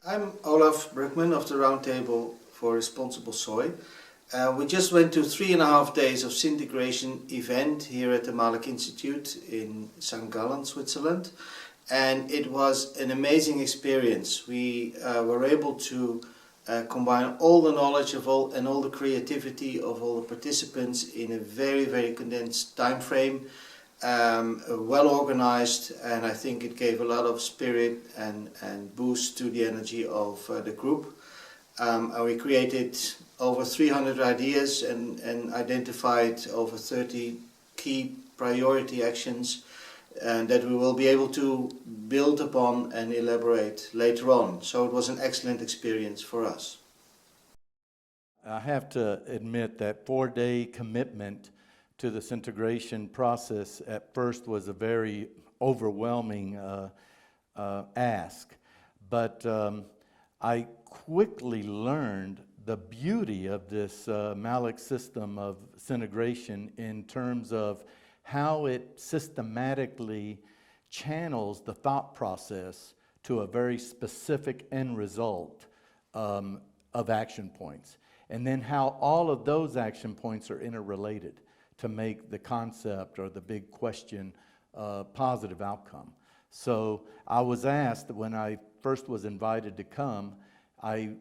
I'm Olaf Brugman of the Roundtable for Responsible Soy. We just went to 3.5 days of Syntegration event here at the Malik Institute in St. Gallen, Switzerland, and it was an amazing experience. We were able to combine all the knowledge of all the creativity of all the participants in a very condensed time frame, well organized, and I think it gave a lot of spirit and boost to the energy of the group. And we created over 300 ideas and identified over 30 key priority actions that we will be able to build upon and elaborate later on. So it was an excellent experience for us. I have to admit that 4-day commitment to the Syntegration process at first was a very overwhelming ask, but I quickly learned the beauty of this Malik system of Syntegration in terms of how it systematically channels the thought process to a very specific end result of action points, and then how all of those action points are interrelated to make the concept or the big question positive outcome. So I was asked when I first was invited to come, I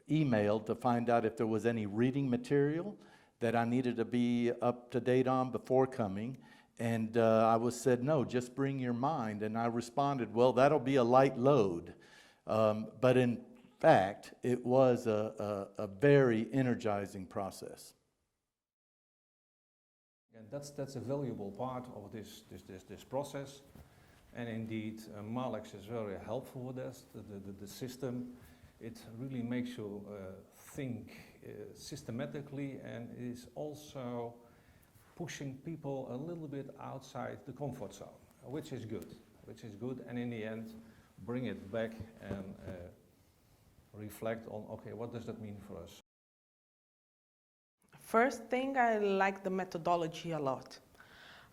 emailed to find out if there was any reading material that I needed to be up to date on before coming, and I was said, no, just bring your mind, and I responded, well, that'll be a light load, but in fact, it was a very energizing process. And that's a valuable part of this process, and indeed Malik is very helpful with this. The system, it really makes you think systematically, and is also pushing people a little bit outside the comfort zone, which is good, and in the end bring it back and reflect on, okay, what does that mean for us? First thing, I like the methodology a lot.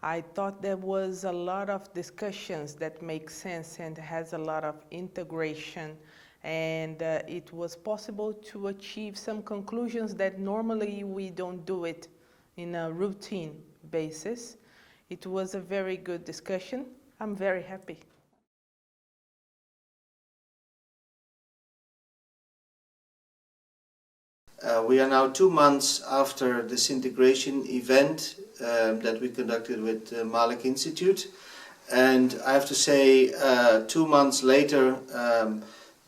I thought there was a lot of discussions that make sense and has a lot of integration, and it was possible to achieve some conclusions that normally we don't do it in a routine basis. It was a very good discussion. I'm very happy. We are now 2 months after the Syntegration event that we conducted with the Malik Institute, and I have to say 2 months later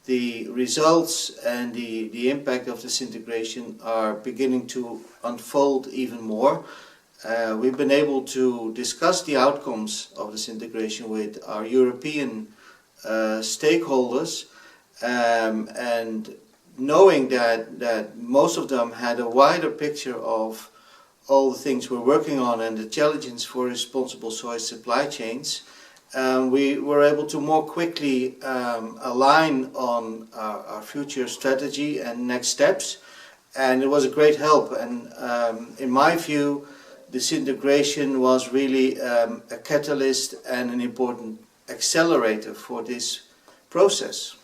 the results and the impact of the Syntegration are beginning to unfold even more. We've been able to discuss the outcomes of the Syntegration with our European stakeholders, and knowing that most of them had a wider picture of all the things we're working on and the challenges for responsible soy supply chains, we were able to more quickly align on our future strategy and next steps, and it was a great help. And in my view, the Syntegration was really a catalyst and an important accelerator for this process.